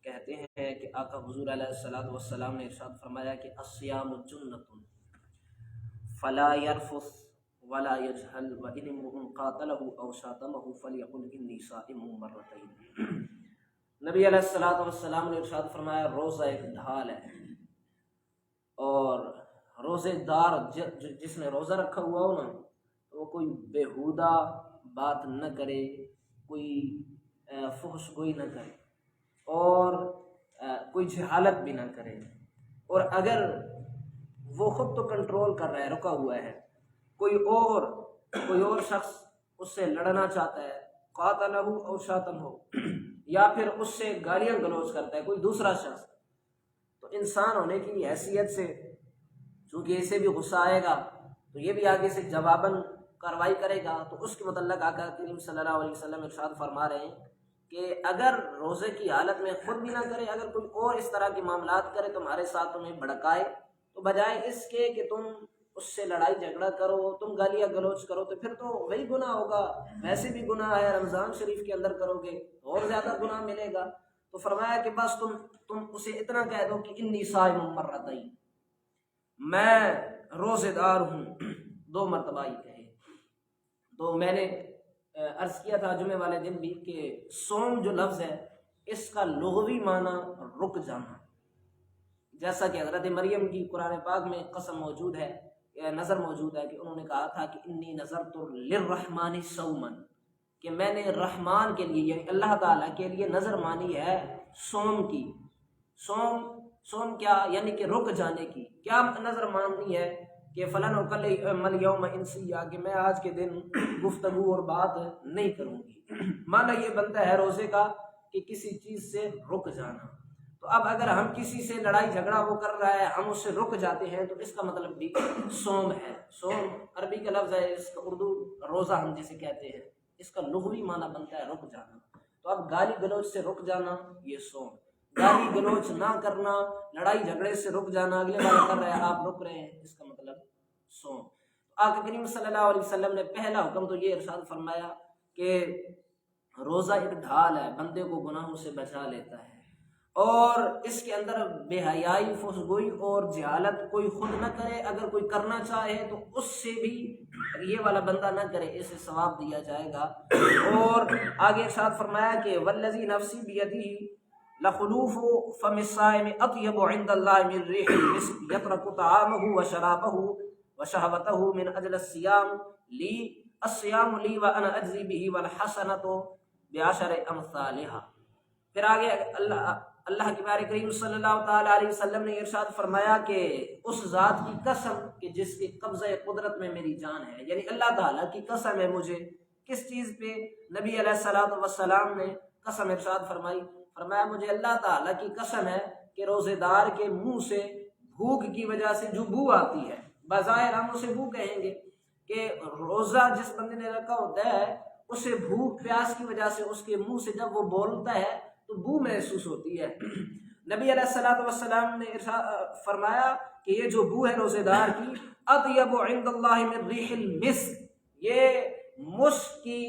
کہتے ہیں کہ آقا حضور علیہ الصلوۃ والسلام نے ارشاد فرمایا کہ الصیام جنۃ فلا يرفث ولا يجهل وان امرؤ قاتله او شاتمه فليقل اني صائم مرتين۔ نبی علیہ الصلوۃ والسلام نے ارشاد فرمایا روزہ ایک ڈھال ہے، اور روزے دار جس نے روزہ رکھا ہوا ہو نا تو وہ کوئی بیہودہ بات نہ کرے، کوئی فحش گوئی نہ کرے، اور کوئی جہالت بھی نہ کرے، اور اگر وہ خود تو کنٹرول کر رہا ہے، رکا ہوا ہے، کوئی اور شخص اس سے لڑنا چاہتا ہے، قاتلہ او شاتم ہو، یا پھر اس سے گالیاں گلوچ کرتا ہے کوئی دوسرا شخص، تو انسان ہونے کی حیثیت سے چونکہ اسے بھی غصہ آئے گا تو یہ بھی آگے سے جواباً کارروائی کرے گا، تو اس کے متعلق آقا کریم صلی اللہ علیہ وسلم ارشاد فرما رہے ہیں کہ اگر روزے کی حالت میں خود بھی نہ کرے، اگر کوئی اور اس طرح کے معاملات کرے تمہارے ساتھ تمہیں بھڑکائے، تو بجائے اس کے کہ تم اس سے لڑائی جھگڑا کرو، تم گالیاں گلوچ کرو، تو پھر تو وہی گناہ ہوگا، ویسے بھی گناہ ہے، رمضان شریف کے اندر کرو گے تو اور زیادہ گناہ ملے گا۔ تو فرمایا کہ بس تم اسے اتنا کہہ دو کہ انی صائم مرتین، میں روزے دار ہوں، 2 مرتبہ ہی کہے۔ تو میں نے عرض کیا تھا جمعے والے دن بھی کہ صوم جو لفظ ہے اس کا لغوی معنی رک جانا، جیسا کہ حضرت مریم کی قرآن پاک میں قسم موجود ہے، نظر موجود ہے کہ انہوں نے کہا تھا کہ انی نذرت للرحمن صوما، کہ میں نے رحمان کے لیے یعنی اللہ تعالیٰ کے لیے نظر مانی ہے صوم کی۔ صوم کیا یعنی کہ رک جانے کی، کیا نظر مانی ہے کہ فلاں اکلم الیوم انسیا، کہ میں آج کے دن گفتگو اور بات نہیں کروں گی۔ معنی یہ بنتا ہے روزے کا کہ کسی چیز سے رک جانا۔ تو اب اگر ہم کسی سے لڑائی جھگڑا وہ کر رہا ہے، ہم اس سے رک جاتے ہیں، تو اس کا مطلب بھی صوم ہے۔ صوم عربی کا لفظ ہے، اس کا اردو روزہ ہم جسے کہتے ہیں، اس کا لغوی معنی بنتا ہے رک جانا۔ تو اب گالی گلوچ سے رک جانا یہ صوم، گالی گلوچ نہ کرنا، لڑائی جھگڑے سے رک جانا، اگلے والے کر رہے ہیں آپ رک رہے ہیں، اس کا مطلب صوم۔ آقا کریم صلی اللہ علیہ وسلم نے پہلا حکم تو یہ ارشاد فرمایا کہ روزہ ایک ڈھال ہے، بندے کو گناہوں سے بچا لیتا ہے، اور اس کے اندر بے حیائی، فحش گوئی اور جہالت کوئی خود نہ کرے، اگر کوئی کرنا چاہے تو اس سے بھی یہ والا بندہ نہ کرے، اسے ثواب دیا جائے گا۔ اور آگے ارشاد فرمایا کہ والذی نفسی بیدہ لخلوف فم الصائم اطیب عند اللہ من ریح المسک یترک طعامہ وشرابہ وشہوتہ من اجل الصیام لی الصیام لی وانا اجزی بہ والحسنۃ بعشر امثالہا۔ پھر آگے اللہ کے پیارے کریم صلی اللہ تعالی علیہ وسلم نے ارشاد فرمایا کہ اس ذات کی قسم کہ جس کے قبضہ قدرت میں میری جان ہے، یعنی اللہ تعالیٰ کی قسم ہے مجھے، کس چیز پہ؟ نبی علیہ الصلوۃ والسلام نے قسم ارشاد فرمایا مجھے اللہ تعالیٰ کی قسم ہے کہ روزے دار کے منہ سے بھوک کی وجہ سے جو بو آتی ہے، بظاہر ہم اسے بو کہیں گے کہ روزہ جس بندے نے رکھا ہوتا ہے اسے بھوک پیاس کی وجہ سے اس کے منہ سے جب وہ بولتا ہے تو بو محسوس ہوتی ہے۔ نبی علیہ الصلوۃ والسلام نے فرمایا کہ یہ جو بو ہے روزے دار کی، اطیب عند اللہ من ریح المسک، یہ مشک کی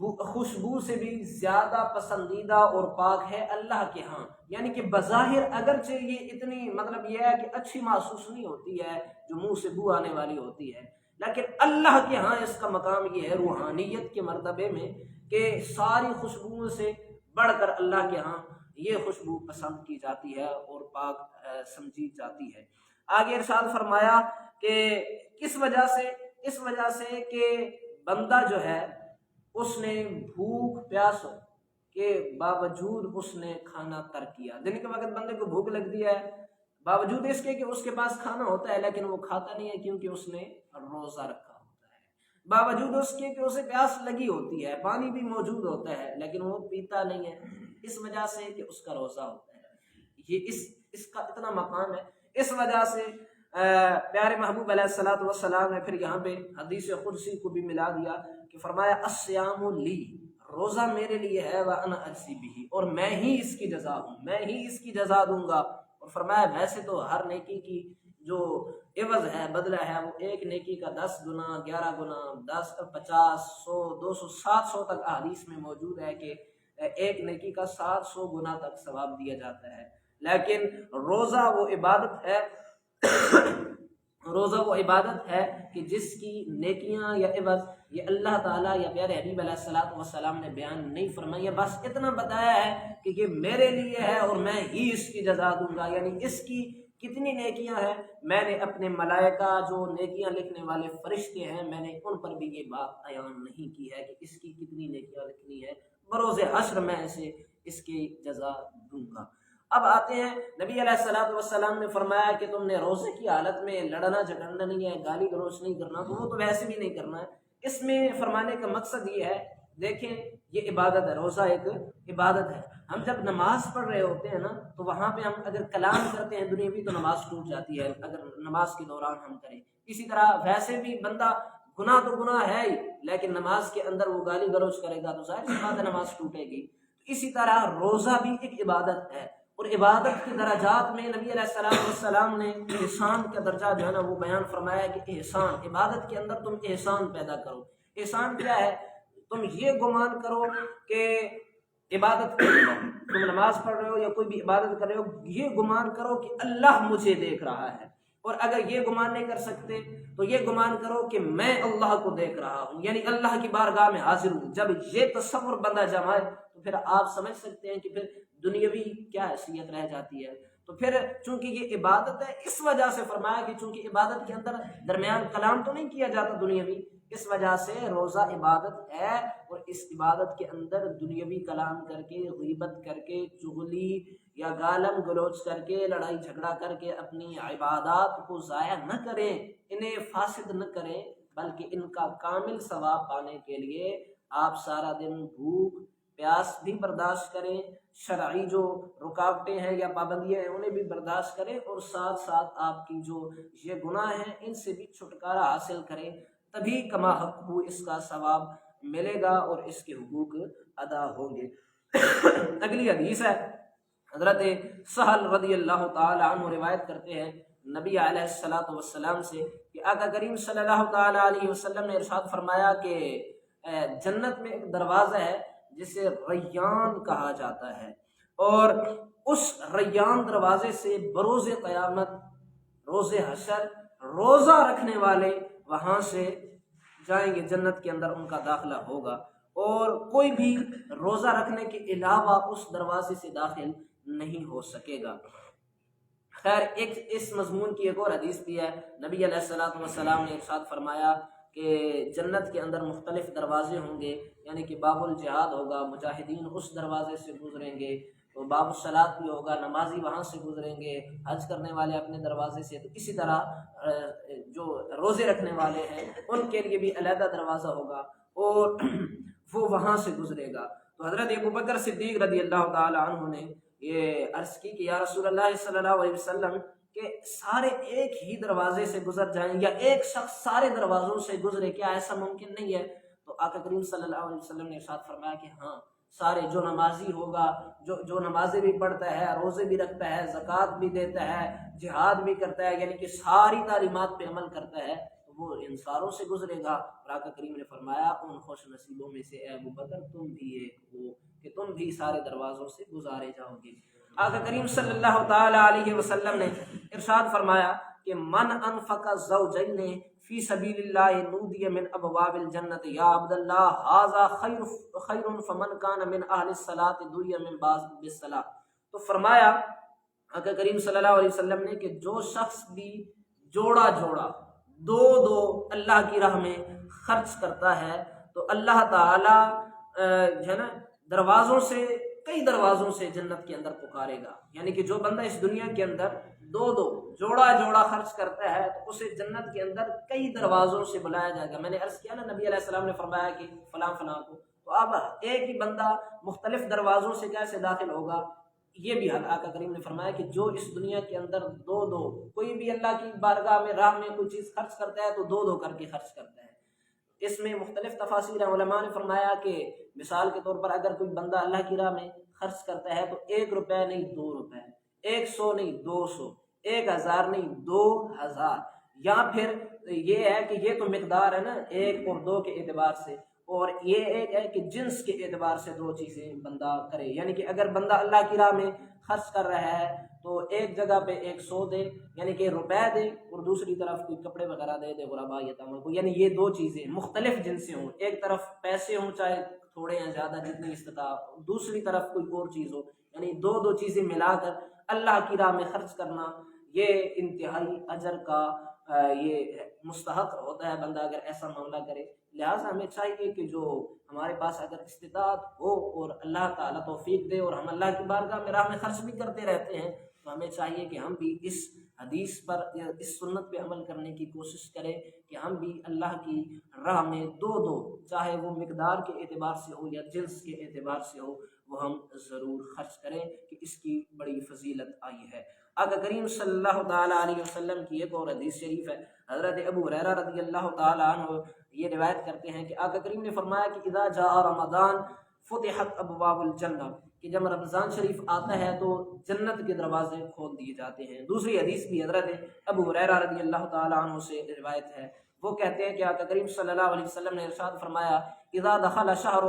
خوشبو سے بھی زیادہ پسندیدہ اور پاک ہے اللہ کے ہاں۔ یعنی کہ بظاہر اگرچہ یہ اتنی مطلب یہ ہے کہ اچھی محسوس نہیں ہوتی ہے جو منہ سے بو آنے والی ہوتی ہے، لیکن اللہ کے ہاں اس کا مقام یہ ہے روحانیت کے مرتبے میں کہ ساری خوشبوؤں سے بڑھ کر اللہ کے ہاں یہ خوشبو پسند کی جاتی ہے اور پاک سمجھی جاتی ہے۔ آگے ارشاد فرمایا کہ کس وجہ سے؟ اس وجہ سے کہ بندہ جو ہے اس نے بھوک پیاس کے باوجود اس نے کھانا ترک کیا۔ دن کے وقت بندے کو بھوک لگتی ہے، باوجود اس کے کہ اس کے پاس کھانا ہوتا ہے لیکن وہ کھاتا نہیں ہے کیونکہ اس نے روزہ رکھا ہوتا ہے، باوجود اس کے کہ اسے پیاس لگی ہوتی ہے، پانی بھی موجود ہوتا ہے لیکن وہ پیتا نہیں ہے، اس وجہ سے کہ اس کا روزہ ہوتا ہے۔ یہ اس کا اتنا مقام ہے۔ اس وجہ سے پیارے محبوب علیہ الصلوۃ والسلام نے پھر یہاں پہ حدیث قدسی کو بھی ملا دیا کہ فرمایا الصیام لی، روزہ میرے لیے ہے، وانا اجزی بہ، اور میں ہی اس کی جزا ہوں، میں ہی اس کی جزا دوں گا۔ اور فرمایا ویسے تو ہر نیکی کی جو عوض ہے، بدلہ ہے، وہ ایک نیکی کا 10 گنا، 11 گنا، 10، 50، 100، 200، 700 تک احادیث میں موجود ہے کہ ایک نیکی کا 700 گنا تک ثواب دیا جاتا ہے۔ لیکن روزہ وہ عبادت ہے روزہ وہ عبادت ہے کہ جس کی نیکیاں یا عوض یہ اللہ تعالیٰ یا پیارے حبیب علیہ الصلوۃ والسلام نے بیان نہیں فرمائی ہے، بس اتنا بتایا ہے کہ یہ میرے لیے ہے اور میں ہی اس کی جزا دوں گا۔ یعنی اس کی کتنی نیکیاں ہیں، میں نے اپنے ملائکہ جو نیکیاں لکھنے والے فرشتے ہیں، میں نے ان پر بھی یہ بات بیان نہیں کی ہے کہ اس کی کتنی نیکیاں لکھنی ہے، بروز حشر میں اسے اس کی جزا دوں گا۔ اب آتے ہیں، نبی علیہ الصلوۃ والسلام نے فرمایا کہ تم نے روزے کی حالت میں لڑنا جھگڑنا نہیں ہے، گالی گلوچ نہیں کرنا، تو وہ تو ویسے بھی نہیں کرنا ہے۔ اس میں فرمانے کا مقصد یہ ہے، دیکھیں یہ عبادت ہے، روزہ ایک عبادت ہے۔ ہم جب نماز پڑھ رہے ہوتے ہیں نا تو وہاں پہ ہم اگر کلام کرتے ہیں دنیاوی تو نماز ٹوٹ جاتی ہے، اگر نماز کے دوران ہم کریں۔ اسی طرح ویسے بھی بندہ گناہ تو گناہ ہے ہی، لیکن نماز کے اندر وہ گالی گلوچ کرے گا تو ظاہر سی بات ہے نماز ٹوٹے گی۔ اسی طرح روزہ بھی ایک عبادت ہے، اور عبادت کے درجات میں نبی علیہ السلام نے احسان کا درجہ جو ہے نا وہ بیان فرمایا کہ احسان، عبادت کے اندر تم احسان پیدا کرو۔ احسان کیا ہے؟ تم یہ گمان کرو کہ عبادت کر رہے ہو، تم نماز پڑھ رہے ہو یا کوئی بھی عبادت کر رہے ہو، یہ گمان کرو کہ اللہ مجھے دیکھ رہا ہے، اور اگر یہ گمان نہیں کر سکتے تو یہ گمان کرو کہ میں اللہ کو دیکھ رہا ہوں، یعنی اللہ کی بارگاہ میں حاضر ہوں۔ جب یہ تصور بندہ جمائے تو پھر آپ سمجھ سکتے ہیں کہ پھر دنیاوی کیا حیثیت رہ جاتی ہے۔ تو پھر چونکہ یہ عبادت ہے، اس وجہ سے فرمایا کہ چونکہ عبادت کے اندر درمیان کلام تو نہیں کیا جاتا دنیاوی، اس وجہ سے روزہ عبادت ہے، اور اس عبادت کے اندر دنیاوی کلام کر کے، غیبت کر کے، چغلی یا گالم گلوچ کر کے، لڑائی جھگڑا کر کے اپنی عبادات کو ضائع نہ کریں، انہیں فاسد نہ کریں، بلکہ ان کا کامل ثواب پانے کے لیے آپ سارا دن بھوک پیاس بھی برداشت کریں، شرعی جو رکاوٹیں ہیں یا پابندیاں ہیں انہیں بھی برداشت کریں، اور ساتھ ساتھ آپ کی جو یہ گناہ ہیں ان سے بھی چھٹکارا حاصل کریں، تبھی کما حق ہو اس کا ثواب ملے گا اور اس کے حقوق ادا ہوں گے۔ اگلی حدیث ہے، حضرت سہل رضی اللہ تعالی عنہ روایت کرتے ہیں نبی علیہ الصلوۃ والسلام سے کہ آقا کریم صلی اللہ تعالی علیہ وسلم نے ارشاد فرمایا کہ جنت میں ایک دروازہ ہے جسے ریان کہا جاتا ہے، اور اس ریان دروازے سے بروز قیامت، روز حشر، روزہ رکھنے والے وہاں سے جائیں گے، جنت کے اندر ان کا داخلہ ہوگا، اور کوئی بھی روزہ رکھنے کے علاوہ اس دروازے سے داخل نہیں ہو سکے گا۔ خیر، ایک اس مضمون کی ایک اور حدیث بھی ہے، نبی علیہ الصلوۃ والسلام نے ارشاد فرمایا کہ جنت کے اندر مختلف دروازے ہوں گے، یعنی کہ باب الجہاد ہوگا، مجاہدین اس دروازے سے گزریں گے، تو باب الصلاۃ بھی ہوگا، نمازی وہاں سے گزریں گے، حج کرنے والے اپنے دروازے سے، تو اسی طرح جو روزے رکھنے والے ہیں ان کے لیے بھی علیحدہ دروازہ ہوگا اور وہ وہاں سے گزرے گا۔ تو حضرت ابوبکر صدیق رضی اللہ تعالی عنہ نے یہ عرض کی کہ یا رسول اللہ صلی اللہ علیہ وسلم کہ سارے ایک ہی دروازے سے گزر جائیں یا ایک شخص سارے دروازوں سے گزرے، کیا ایسا ممکن نہیں ہے؟ تو آقا کریم صلی اللہ علیہ وسلم نے ارشاد فرمایا کہ ہاں، سارے جو نمازی ہوگا، جو نمازیں بھی پڑھتا ہے، روزے بھی رکھتا ہے، زکوٰۃ بھی دیتا ہے، جہاد بھی کرتا ہے، یعنی کہ ساری تعلیمات پہ عمل کرتا ہے، تو وہ ان ساروں سے گزرے گا۔ اور آقا کریم نے فرمایا ان خوش نصیبوں میں سے اے ابوبکر تم بھی ایک ہو کہ تم بھی سارے دروازوں سے گزارے جاؤ گے۔ آقا کریم صلی اللہ تعالی علیہ وسلم نے ارشاد فرمایا کہ من انفق الزوجین فی سبیل اللہ نودی من ابواب الجنت یا عبداللہ ھذا خیر فمن کان من اہل الصلاۃ دعی من بالصلاۃ۔ تو فرمایا آقا کریم صلی اللہ علیہ وسلم نے کہ جو شخص بھی جوڑا دو اللہ کی راہ میں خرچ کرتا ہے تو اللہ تعالی جو ہے نا دروازوں سے، کئی دروازوں سے جنت کے اندر پکارے گا، یعنی کہ جو بندہ اس دنیا کے اندر دو جوڑا خرچ کرتا ہے تو اسے جنت کے اندر کئی دروازوں سے بلایا جائے گا۔ میں نے عرض کیا نا نبی علیہ السلام نے فرمایا کہ فلاں فلاں کو، تو اب ایک ہی بندہ مختلف دروازوں سے کیسے داخل ہوگا؟ یہ بھی آقا کریم نے فرمایا کہ جو اس دنیا کے اندر دو کوئی بھی اللہ کی بارگاہ میں راہ میں کوئی چیز خرچ کرتا ہے تو دو کر کے خرچ کرتا ہے۔ اس میں مختلف تفاسیر علماء نے فرمایا کہ مثال کے طور پر اگر کوئی بندہ اللہ کی راہ میں خرچ کرتا ہے تو 1 روپے نہیں 2 روپے، 100 نہیں 200، 1000 نہیں 2000، یا پھر یہ ہے کہ یہ تو مقدار ہے نا 1 اور 2 کے اعتبار سے، اور یہ ایک ہے کہ جنس کے اعتبار سے دو چیزیں بندہ کرے، یعنی کہ اگر بندہ اللہ کی راہ میں خرچ کر رہا ہے تو ایک جگہ پہ 100 دے، یعنی کہ روپے دے، اور دوسری طرف کوئی کپڑے وغیرہ دے غرباء یتاموں کو، یعنی یہ دو چیزیں مختلف جنسیں ہوں، ایک طرف پیسے ہوں چاہے تھوڑے ہیں زیادہ جتنی استطاعت، دوسری طرف کوئی اور چیز ہو، یعنی دو چیزیں ملا کر اللہ کی راہ میں خرچ کرنا، یہ انتہائی اجر کا یہ مستحق ہوتا ہے بندہ اگر ایسا معاملہ کرے۔ لہٰذا ہمیں چاہیے کہ جو ہمارے پاس اگر استطاعت ہو اور اللہ تعالیٰ توفیق دے اور ہم اللہ کی بارگاہ میں راہ میں خرچ بھی کرتے رہتے ہیں، تو ہمیں چاہیے کہ ہم بھی اس حدیث پر یا اس سنت پہ عمل کرنے کی کوشش کریں کہ ہم بھی اللہ کی راہ میں دو چاہے وہ مقدار کے اعتبار سے ہو یا جنس کے اعتبار سے ہو، وہ ہم ضرور خرچ کریں کہ اس کی بڑی فضیلت آئی ہے۔ آقا کریم صلی اللہ تعالیٰ علیہ وسلم کی ایک اور حدیث شریف ہے، حضرت ابو ہریرہ رضی اللہ تعالیٰ عنہ یہ روایت کرتے ہیں کہ آقا کریم نے فرمایا کہ اذا جاء رمضان فتحت ابواب الجنہ، کہ جب رمضان شریف آتا ہے تو جنت کے دروازے کھول دیے جاتے ہیں۔ دوسری حدیث بھی حضرت ابو ہریرہ رضی اللہ تعالیٰ عنہ سے روایت ہے، وہ کہتے ہیں کہ آقا کریم صلی اللہ علیہ وسلم نے ارشاد فرمایا اذا دخل شہر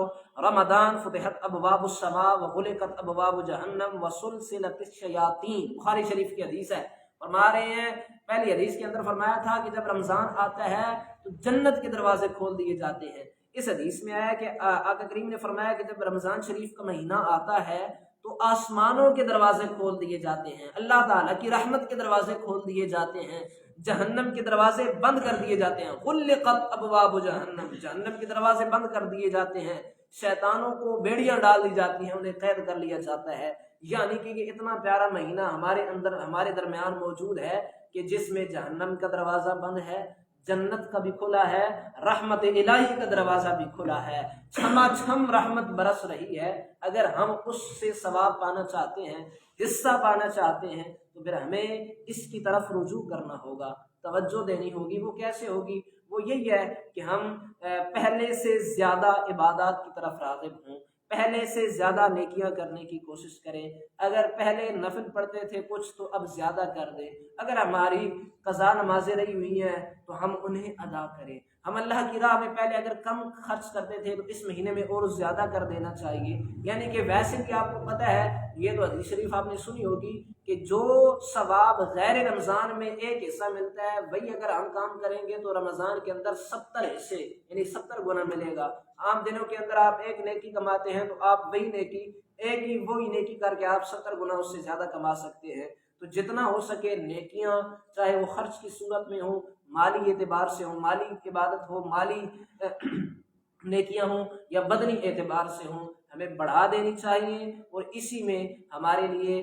رمضان فتحت ابواب السماء وغلقت ابواب جہنم وسلسلت الشیاطین، بخاری شریف کی حدیث ہے۔ فرما رہے ہیں پہلی حدیث کے اندر فرمایا تھا کہ جب رمضان آتا ہے تو جنت کے دروازے کھول دیے جاتے ہیں، اس حدیث میں آیا کہ آقا کریم نے فرمایا کہ جب رمضان شریف کا مہینہ آتا ہے تو آسمانوں کے دروازے کھول دیے جاتے ہیں، اللہ تعالیٰ کی رحمت کے دروازے کھول دیے جاتے ہیں، جہنم کے دروازے بند کر دیے جاتے ہیں، غلقت ابواب جہنم، جہنم کے دروازے بند کر دیے جاتے ہیں، شیطانوں کو بیڑیاں ڈال دی جاتی ہیں، انہیں قید کر لیا جاتا ہے۔ یعنی کہ یہ اتنا پیارا مہینہ ہمارے درمیان موجود ہے کہ جس میں جہنم کا دروازہ بند ہے، جنت کا بھی کھلا ہے، رحمت الہی کا دروازہ بھی کھلا ہے، چھما چھم رحمت برس رہی ہے۔ اگر ہم اس سے ثواب پانا چاہتے ہیں، حصہ پانا چاہتے ہیں، تو پھر ہمیں اس کی طرف رجوع کرنا ہوگا، توجہ دینی ہوگی۔ وہ کیسے ہوگی؟ وہ یہی ہے کہ ہم پہلے سے زیادہ عبادات کی طرف راغب ہوں، پہلے سے زیادہ نیکیاں کرنے کی کوشش کریں۔ اگر پہلے نفل پڑھتے تھے کچھ تو اب زیادہ کر دیں، اگر ہماری قضا نمازیں رہی ہوئی ہیں تو ہم انہیں ادا کریں۔ ہم اللہ کی راہ میں پہلے اگر کم خرچ کرتے تھے تو اس مہینے میں اور زیادہ کر دینا چاہیے۔ یعنی کہ ویسے بھی آپ کو پتہ ہے، یہ تو حدیث شریف آپ نے سنی ہوگی کہ جو ثواب غیر رمضان میں ایک حصہ ملتا ہے، وہی اگر ہم کام کریں گے تو رمضان کے اندر 70 حصے یعنی 70 گنا ملے گا۔ عام دنوں کے اندر آپ ایک نیکی کماتے ہیں تو آپ وہی نیکی کر کے آپ 70 گنا اس سے زیادہ کما سکتے ہیں۔ تو جتنا ہو سکے نیکیاں، چاہے وہ خرچ کی صورت میں ہوں، مالی اعتبار سے ہوں، مالی عبادت ہو، مالی نیکیاں ہوں یا بدنی اعتبار سے ہوں، ہمیں بڑھا دینی چاہیے۔ اور اسی میں ہمارے لیے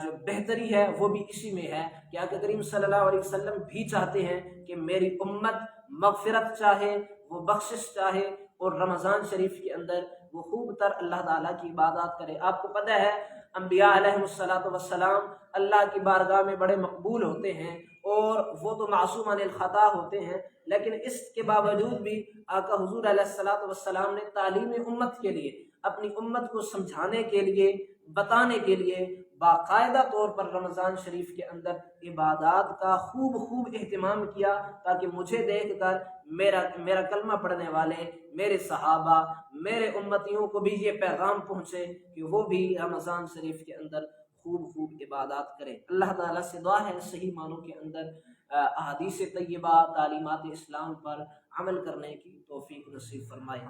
جو بہتری ہے وہ بھی اسی میں ہے کہ آقا کریم صلی اللہ علیہ وسلم بھی چاہتے ہیں کہ میری امت مغفرت چاہے، وہ بخشش چاہے، اور رمضان شریف کے اندر وہ خوب تر اللہ تعالیٰ کی عبادات کرے۔ آپ کو پتہ ہے انبیاء علیہ السلام اللہ کی بارگاہ میں بڑے مقبول ہوتے ہیں اور وہ تو معصوم عن الخطا ہوتے ہیں، لیکن اس کے باوجود بھی آقا حضور علیہ السلام نے تعلیم امت کے لیے، اپنی امت کو سمجھانے کے لیے، بتانے کے لیے باقاعدہ طور پر رمضان شریف کے اندر عبادات کا خوب اہتمام کیا، تاکہ مجھے دیکھ کر میرا کلمہ پڑھنے والے، میرے صحابہ، میرے امتیوں کو بھی یہ پیغام پہنچے کہ وہ بھی رمضان شریف کے اندر خوب عبادات کریں۔ اللہ تعالیٰ سے دعا ہے صحیح معنوں کے اندر احادیث طیبہ، تعلیمات اسلام پر عمل کرنے کی توفیق نصیب فرمائے۔